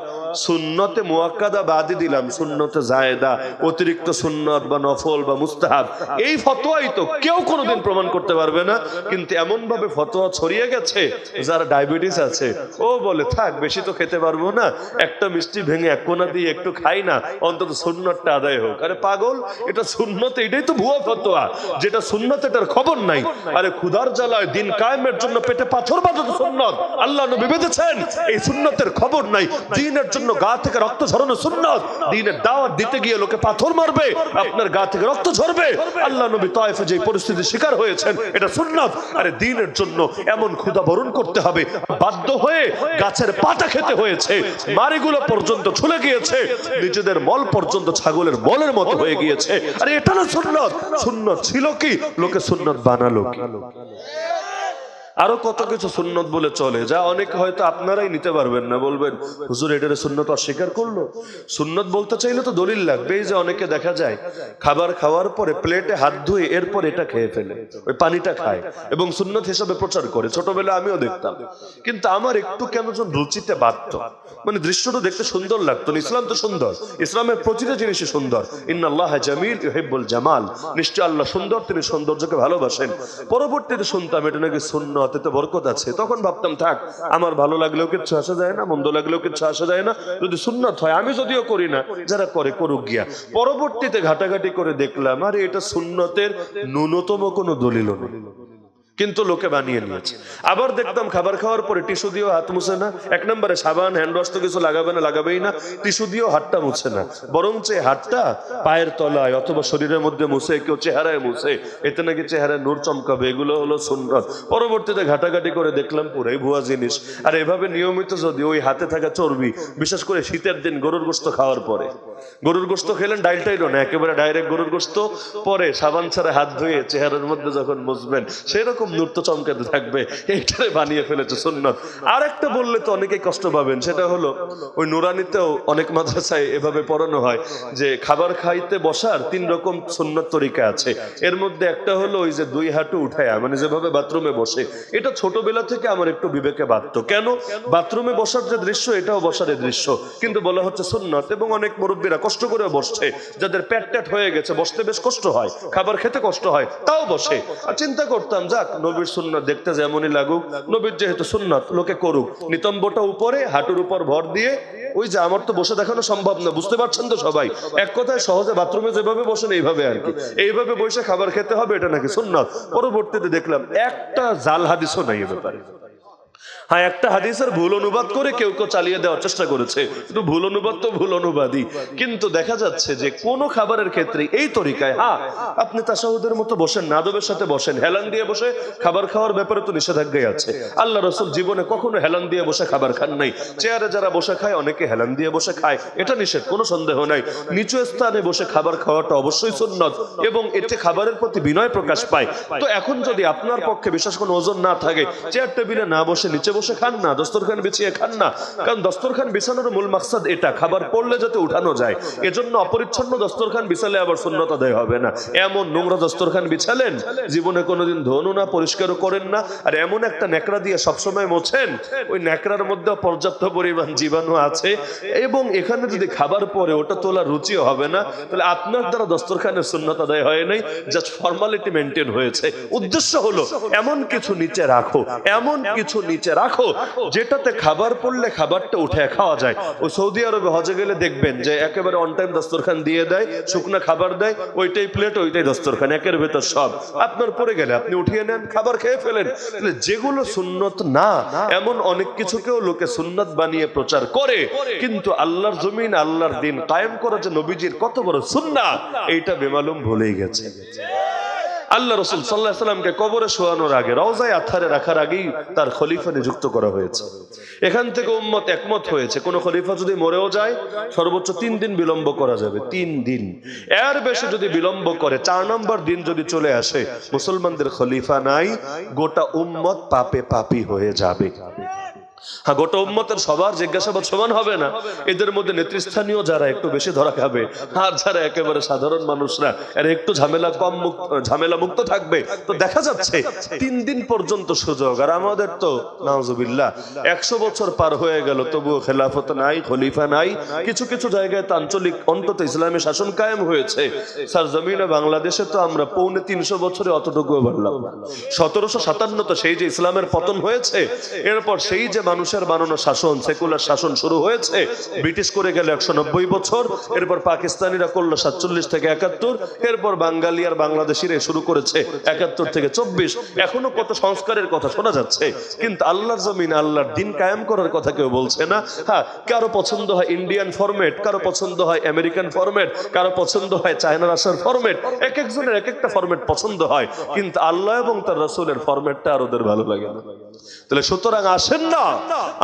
সুন্নতে মুআক্কাদা বাদই দিলাম, সুন্নতে জায়েদা, অতিরিক্ত সুন্নত বা নফল বা মুস্তাহাব, এই ফতোয়াই তো কেউ কোনোদিন প্রমাণ করতে পারবে না। কিন্তু এমন ভাবে ফতোয়া ছড়িয়ে গেছে, যারা ডায়াবেটিস আছে ও বলে থাক বেশি তো খেতে পারবো না, একটা মিষ্টি ভেঙে এক কোনা দিয়ে একটু খাই না, অন্তত সুন্নতটা আদায় হোক। আরে পাগল, এটা সুন্নত, এটাই তো ভুয়া ফতোয়া। যেটা সুন্নত এটার খবর নাই। আরে ক্ষুধার জ্বালায় দিন কায়েমের জন্য পেটে পাথর বাঁধানো সুন্নত আল্লাহ নবী বেঁধেছেন, এই সুন্নতের খবর নাই। দ্বীনের জন্য গা থেকে রক্ত ঝরানো সুন্নত, দ্বীনের দাওয়াত দিতে গিয়ে লোকে পাথর মারবে, আপনার গা থেকে রক্ত ঝরবে। আল্লাহ নবী তায়েফে যে পরিস্থিতির শিকার হয়েছেন, এটা সুন্নত। আরে দ্বীনের জন্য এমন ক্ষুধা বরণ করতে হবে, বাধ্য হয়ে গাছের পাতা খেতে হয়েছে, মারিগুলো পর্যন্ত ছুলে গিয়েছে, নিজেদের মল পর্যন্ত ছাগলের মলের মতো হয়ে গিয়েছে। আরে এটা না সুন্নত। সুন্নত ছিল কি, লোকে সুন্নত বানালো কি? আরো কত কিছু সুন্নত বলে চলে, যা অনেক হয়তো আপনারাই নিতে পারবেন না। বলবেন হুজুর এটার সুন্নত অস্বীকার করলো। সুন্নত বলতে চাইলে তো দলিল লাগবে। এই যে অনেকে দেখা যায় খাবার খাওয়ার পরে প্লেটে হাত ধুয়ে এরপর এটা খেয়ে ফেলে, ওই পানিটা খায় এবং সুন্নত হিসাবে প্রচার করে। ছোটবেলা আমিও দেখতাম, কিন্তু আমার একটু কেন যেন রুচিতে বাধ্য, মানে দৃশ্যটা দেখতে সুন্দর লাগতো না। ইসলাম তো সুন্দর, ইসলামের প্রতিটা জিনিসই সুন্দর। ইন্নাল্লাহা জামিল ইউহিব্বুল জামাল, নিশ্চয় আল্লাহ সুন্দর, তিনি সৌন্দর্যকে ভালোবাসেন। পরবর্তীতে শুনতাম এটা নাকি সুন্নত, এতে বরকত আছে। তখন ভাবতাম থাক, আমার ভালো লাগলেও কিচ্ছু আসা যায় না, মন্দ লাগলেও কিচ্ছু আসা যায় না, যদি সুন্নত হয়। আমি যদিও করি না, যারা করে করুক গিয়া। পরবর্তীতে ঘাটাঘাটি করে দেখলাম আরে এটা সুন্নতের ন্যূনতম কোনো দলিল নেই, কিন্তু লোকে বানিয়ে নিয়েছে। আবার দেখতাম খাবার খাওয়ার পরে টিস্যু দিয়েও হাত মুছে না। এক নম্বরে সাবান হ্যান্ড ওয়াশ তো কিছু লাগাবে না, লাগাবেই না। টিস্যু দিয়েও হাতটা মুছে না, বরঞ্চ হাতটা পায়ের তলায় অথবা শরীরের মধ্যে মুছে, কেউ চেহারায় মুছে, এতে নাকি চেহারায় নূর চমকাবে। এগুলো হলো সুন্নত। পরবর্তীতে ঘাটাঘাটি করে দেখলাম পুরাই ভুয়া জিনিস। আর এভাবে নিয়মিত যদি ওই হাতে থাকা চর্বি, বিশেষ করে শীতের দিন গরুর গোশত খাওয়ার পরে গরুর গোশত খেলেন, ডাইলটাইলো না, একেবারে ডাইরেক্ট গরুর গোশত, পরে সাবান ছাড়া হাত ধুয়ে চেহারার মধ্যে যখন মুছবেন সেরকম নূর তো চমকাতে থাকবে, এইটারে বানিয়ে ফেলেছে সুন্নত। আর একটা বললে তো অনেকেই কষ্ট পাবেন, সেটা হলো ওই নুরানিতেও অনেক মাদ্রাসায় এভাবে পড়ানো হয় যে খাবার খাইতে বসার 3 রকম সুন্নত তরিকা আছে। এর মধ্যে একটা হলো ওই যে 2 হাঁটু উঠায়া, মানে যেভাবে বাথরুমে বসে, এটা ছোটবেলা থেকে আমার একটু বিবেকে বাধতো। কেন? বাথরুমে বসার যে দৃশ্য, এটাও বসার দৃশ্য, কিন্তু বলা হচ্ছে সুন্নত। এবং অনেক মুরব্বীরা কষ্ট করে বসছে, যাদের পেট টেট হয়ে গেছে, বসতে বেশ কষ্ট হয়, খাবার খেতে কষ্ট হয়, তাও বসে। আর চিন্তা করতাম, যাক নবীর সুন্নত দেখতে যেমনই লাগুক, নবীর যেহেতু সুন্নত লোকে করুক, নিতম্বটা উপরে হাঁটুর উপর ভর দিয়ে, ওই যে আমার তো বসে দেখানো সম্ভব না, বুঝতে পারছেন তো সবাই। এক কথায় সহজে বাথরুমে যেভাবে বসেন এইভাবে আর কি, এইভাবে বসে খাবার খেতে হবে, এটা নাকি সুন্নত। পরবর্তীতে দেখলাম একটা জাল হাদিসও নাই এ ব্যাপারে। হ্যাঁ, একটা হাদিসের ভুল অনুবাদ করে কেউ কেউ চালিয়ে দেওয়ার চেষ্টা করেছে, কিন্তু ভুল অনুবাদ তো ভুল অনুবাদই। কিন্তু দেখা যাচ্ছে যে কোন খাবারের ক্ষেত্রে এই তরিকায়, হ্যাঁ আপনি তাশাহুদের মতো বসেন না, আদবের সাথে বসেন, হেলান দিয়ে বসে খাবার খাওয়ার ব্যাপারে তো নিষেধাজ্ঞাই আছে। আল্লাহ রাসূল জীবনে কখনো হেলান দিয়ে বসে খাবার খান নাই। চেয়ারে যারা বসে খায়, অনেকে হেলান দিয়ে বসে খায়, এটা নিষেধ, কোনো সন্দেহ নাই। নিচু স্থানে বসে খাবার খাওয়াটা অবশ্যই সুন্নত, এবং এতে খাবারের প্রতি বিনয় প্রকাশ পায়। তো এখন যদি আপনার পক্ষে বিশেষ কোনো ওজন না থাকে, চেয়ার টেবিলে না বসে নিচে বসে খান না, দস্তরখান বিছিয়ে খান না। কারণ দস্তরখান বিছানোর মূল মাকসাদ এটা, খাবার পড়লে যাতে উঠানো যায়। এজন্য অপরিচ্ছন্ন দস্তরখান বিছালে আবার সুন্নত আদায় হবে না। এমন নোংরা দস্তরখান বিছালেন, জীবনে কোনোদিন ধোনও না, পরিষ্কারও করেন না, আর এমন একটা ন্যাকড়া দিয়ে সবসময় মোছেন, ওই ন্যাকড়ার মধ্যে পর্যাপ্ত পরিমাণ জীবাণু আছে, এবং এখানে যদি খাবার পরে ওটা তোলার রুচিও হবে না, তাহলে আপনার দ্বারা দস্তরখানের সুন্নত আদায় হয় নাই, জাস্ট ফর্মালিটি মেনটেন হয়েছে। উদ্দেশ্য হলো এমন কিছু নিচে রাখো, এমন কিছু নিচে রাখো যেটাতে খাবার পড়লে খাবারটা উঠে খাওয়া যায়। ওই সৌদি আরবে হজে গেলে দেখবেন যে একেবারে অন টাইম দস্তরখান দিয়ে দেয়, শুকনা খাবার দেয়, ওইটাই প্লেট, ওইটাই দস্তরখান, একের ভেতর সব। আপনার পড়ে গেলে আপনি উঠিয়ে নেন, খাবার খেয়ে ফেলেন। যেগুলো সুন্নত না, এমন অনেক কিছুকেও লোকে সুন্নত বানিয়ে প্রচার করে, কিন্তু আল্লাহর জমিন, আল্লাহর দিন কায়েম করা যে নবীজির কত বড় সুন্নাত, এইটা বেমালুম ভুলেই গেছে। আল্লাহ রাসূল সাল্লাল্লাহু আলাইহি সাল্লামকে কবরে শোয়ানোর আগে, রওজায়ে আতহারে রাখার আগেই তার খলিফা নিযুক্ত করা হয়েছে। এখান থেকে উম্মত একমত হয়েছে, কোন খলিফা যদি মরেও যায় সর্বোচ্চ 3 দিন বিলম্ব করা যাবে, 3 দিন। এর বেশি যদি বিলম্ব করে, 4 নম্বর দিন যদি চলে আসে, মুসলমানদের খলিফা নাই, গোটা উম্মত পাপে পাপী হয়ে যাবে। হ্যাঁ, গোটা উম্মতের সবার জিজ্ঞাসাবাদ সমান হবে না, এদের মধ্যে নেতৃস্থানীয় যারা একটু বেশি ধরা খাবে, আর যারা একেবারে সাধারণ মানুষরা এরা একটু ঝামেলা মুক্ত থাকবে। তো দেখা যাচ্ছে 3 দিন পর্যন্ত সুযোগ। আর আমাদের তো নাউজুবিল্লাহ 100 বছর পার হয়ে গেল, তবুও খেলাফত নাই, খলিফা নাই। কিছু কিছু জায়গায় তো আঞ্চলিক অন্তত ইসলামী শাসন কায়েম হয়েছে। স্যার জমিনে বাংলাদেশে তো আমরা 350 বছরে অতটুকুও বাড়লাম না। 1757 তো সেই যে ইসলামের পতন হয়েছে, এরপর সেই যে মানুষের বানানো শাসন, সেকুলার শাসন শুরু হয়েছে। ব্রিটিশ করে গেল 190 বছর, এরপর পাকিস্তানিরা করলো 47 থেকে 71, এরপর বাঙালি আর বাংলাদেশিরা শুরু করেছে 71 থেকে 24। এখনো কত সংস্কারের কথা শোনা যাচ্ছে, কিন্তু আল্লাহর জমিন, আল্লাহর দিন কায়েম করার কথা কেউ বলছে না। হ্যাঁ, কারো পছন্দ হয় ইন্ডিয়ান ফরম্যাট, কারো পছন্দ হয় আমেরিকান ফরম্যাট, কারো পছন্দ হয় চায়না রাশিয়ার ফরম্যাট, এক একজনের এক একটা ফরম্যাট পছন্দ হয়, কিন্তু আল্লাহ এবং তার রাসূলের ফরম্যাটটা আর ওদের ভালো লাগে না। তাহলে সুতরাং আসেন না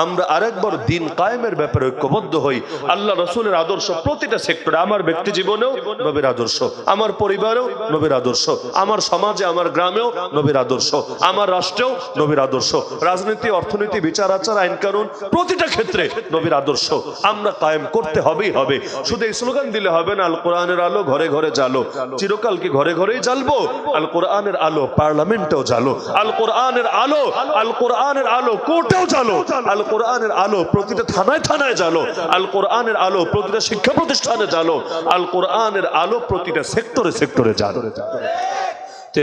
আমরা আরেকবার দিন কায়েমের ব্যাপারে ঐক্যবদ্ধ হই। আল্লাহ রাসূলের আদর্শ প্রতিটা সেক্টরে, আমার ব্যক্তি জীবনেও নবীর আদর্শ, আমার পরিবারেও নবীর আদর্শ, আমার সমাজে, আমার গ্রামেও নবীর আদর্শ, আমার রাষ্ট্রেও নবীর আদর্শ, রাজনীতি, অর্থনীতি, বিচার আচার, আইন কানুন, প্রতিটা ক্ষেত্রে নবীর আদর্শ আমরা কায়েম করতে হবেই হবে। শুধু এই স্লোগান দিলে হবে না, আল কোরআনের আলো ঘরে ঘরে জ্বালো। চিরকাল কি ঘরে ঘরেই জ্বালবো? আল কোরআনের আলো পার্লামেন্টেও জ্বালো, আল কোরআনের আলো, আল কোরআনের আলো কোর্টেও জ্বালো, আল কোরআনের আলো প্রতিটা থানায় থানায় জ্বালো, আল কোরআনের আলো প্রতিটা শিক্ষা প্রতিষ্ঠানে জ্বালো, আল কোরআনের আলো প্রতিটা সেক্টরে সেক্টরে জ্বালো।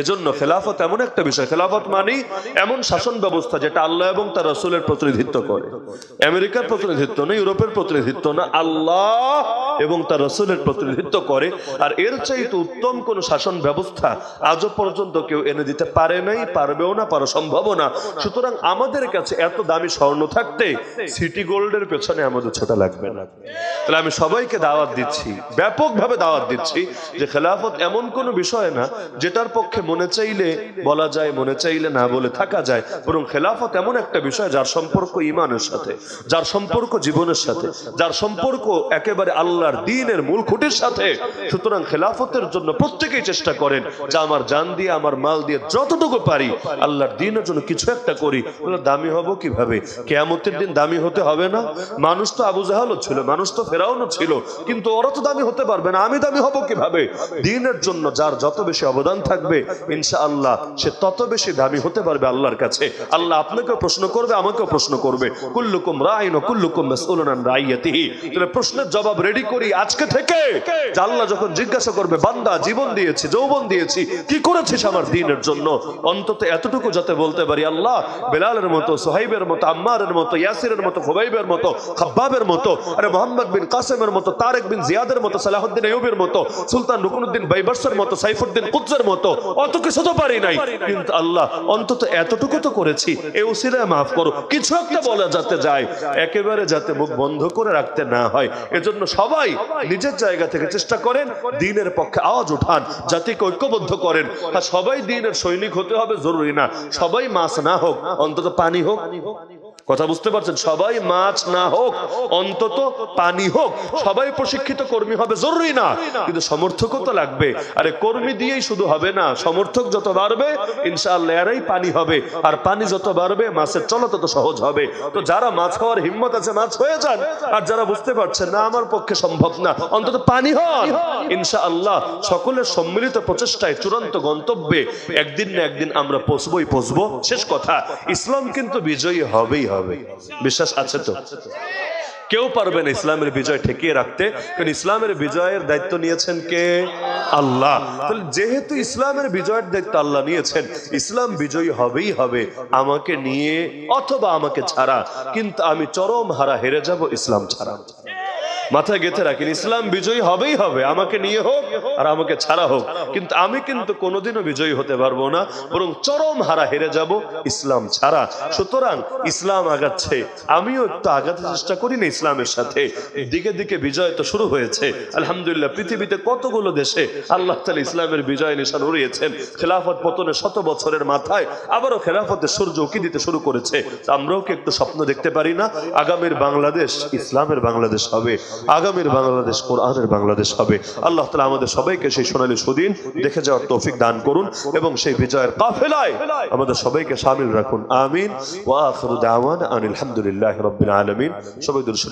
এজন্য খেলাফত এমন একটা বিষয়, খেলাফত মানে এমন শাসন ব্যবস্থা যেটা আল্লাহ এবং তার রাসূলের প্রতিনিধিত্ব করে। আমেরিকার প্রতিনিধিত্ব না, ইউরোপের প্রতিনিধিত্ব না, আল্লাহ এবং তার রাসূলের প্রতিনিধিত্ব করে। আর এর চাইতে উত্তম কোন শাসন ব্যবস্থা আজও পর্যন্ত কেউ এনে দিতে পারে নাই, পারবেও না, পারা সম্ভব না। সুতরাং আমাদের কাছে এত দামি স্বর্ণ থাকতে সিটি গোল্ডের পেছনে আমাদের ছোটা লাগবে না। তাহলে আমি সবাইকে দাওয়াত দিচ্ছি, ব্যাপকভাবে দাওয়াত দিচ্ছি, যে খেলাফত এমন কোন বিষয় না যেটার পক্ষে পক্ষে মনে চাইলে বলা যায়, মনে চাইলে না বলে থাকা যায়, বরং খেলাফত এমন একটা বিষয় যার সম্পর্ক ঈমানের সাথে, যার সম্পর্ক জীবনের সাথে, যার সম্পর্ক একেবারে আল্লাহর দ্বীনের মূল খুঁটির সাথে। সুতরাং খেলাফতের জন্য প্রত্যেকেই চেষ্টা করেন যে আমার জান দিয়ে, আমার মাল দিয়ে যতটুকু পারি আল্লাহর দ্বীনের জন্য কিছু একটা করি। দামি হব কিভাবে? কিয়ামতের দিন দামি হতে হবে না? মানুষ তো আবু জাহালও ছিল, মানুষ তো ফেরাউনও ছিল, কিন্তু ওরা তো দামি হতে পারবে না, আমি দামি হব কিভাবে? দ্বীনের জন্য যার যত বেশি অবদান থাকবে ইনশাআল্লাহ সে তত বেশি দামি হতে পারবে আল্লাহর কাছে। আল্লাহ আপনাকেও প্রশ্ন করবে, আমাকেও প্রশ্ন করবে। কুল্লুকুম রাইন ওয়া কুল্লুকুম মাসউলুন আন রাইয়াতিহি। তাহলে প্রশ্নের জবাব রেডি করি আজকে থেকে, যে আল্লাহ যখন জিজ্ঞাসা করবে, বান্দা জীবন দিয়েছি, যৌবন দিয়েছি, কি করেছিস আমার দ্বীনের জন্য? অন্তত এতটুকু যাতে বলতে পারি, আল্লাহ বেলালের মতো, সুহাইবের মতো, আম্মারের মতো, ইয়াসিরের মতো, খুবাইবের মতো, খাব্বাবের মতো, আরে মুহাম্মদ বিন কাসেমের মতো, তারেক বিন জিয়াদের মতো, সালাহুদ্দিন আইয়ুবের মতো, সুলতান রুকনুদ্দিন বাইবার্সের মতো, সাইফুদ্দিন কুদসের মতো, অত কিছু তো পারি নাই, কিন্তু আল্লাহ অন্তত এতটুকু তো করেছি, এই উসিলায় মাফ করো। কিছু একটা বলা যাতে যায়, একেবারে যাতে মুখ বন্ধ করে রাখতে না হয়। এজন্য সবাই নিজের জায়গা থেকে চেষ্টা করেন, দ্বীনের পক্ষে আওয়াজ উঠান, জাতিকে ঐক্যবদ্ধ করেন। আর সবাই দ্বীনের সৈনিক হতে হবে জরুরি না, সবাই মাছ না হোক, অন্তত পানি হোক। কথা বুঝতে পারছেন? সবাই মাছ না হোক, অন্তত পানি হোক। সবাই প্রশিক্ষিত কর্মী হবে জরুরি না, কিন্তু সমর্থকও তো লাগবে। আরে কর্মী দিয়েই শুধু হবে না, সমর্থক যত বাড়বে ইনশাআল্লাহ এরাই পানি হবে, আর পানি যত বাড়বে মাছের চলা তত সহজ হবে। তো যারা মাছ খাওয়ার হিম্মত আছে মাছ হয়ে যান, আর যারা বুঝতে পারছেন না আমার পক্ষে সম্ভব না, অন্তত পানি হন। ইনশাআল্লাহ সকলের সম্মিলিত প্রচেষ্টায় চূড়ান্ত গন্তব্যে একদিন না একদিন আমরা পৌঁছবই পৌঁছবো। শেষ কথা, ইসলাম কিন্তু বিজয়ী হবেই হবে। বিশ্বাস আছে তো? কেউ পারবে না ইসলামের বিজয় ঠেকিয়ে রাখতে, কারণ ইসলামের বিজয়ের দায়িত্ব নিয়েছেন কে? আল্লাহ। তাহলে যেহেতু ইসলামের বিজয়ের দায়িত্ব আল্লাহ নিয়েছেন, ইসলাম বিজয়ী হবেই হবে, আমাকে নিয়ে অথবা আমাকে ছাড়া। কিন্তু আমি চরম হারা হেরে যাব ইসলাম ছাড়া। মাথায় গেঁথে রাখেন, ইসলাম বিজয়ী হবেই হবে, আমাকে নিয়ে হোক আর আমাকে ছাড়া হোক, কিন্তু আমি কিন্তু কোনোদিনও বিজয়ী হতে পারবো না, বরং চরম হারা হেরে যাব ইসলাম ছাড়া। সুতরাং ইসলাম আগাচ্ছে, আমিও একটু আগাতে চেষ্টা করি না ইসলামের সাথে। দিকে দিকে বিজয় তো শুরু হয়েছে আলহামদুলিল্লাহ। পৃথিবীতে কতগুলো দেশে আল্লাহ তাআলা ইসলামের বিজয় নিশান উড়িয়েছেন। খেলাফত পতনের 100 বছরের মাথায় আবারও খেলাফতের সূর্য উকি দিতে শুরু করেছে। আমরাও কি একটু স্বপ্ন দেখতে পারি না? আগামীর বাংলাদেশ ইসলামের বাংলাদেশ হবে, আগামীর বাংলাদেশ কোরআনের বাংলাদেশ হবে। আল্লাহ তাআলা আমাদের সবাইকে সেই সোনালী সুদিন দেখে যাওয়ার তৌফিক দান করুন এবং সেই বিজয়ের কাফেলায় আমাদের সবাইকে শামিল রাখুন। আমিন। ওয়া আখিরু দাওয়ানা আনিল হামদুলিল্লাহি রাব্বিল আলামিন। সবাই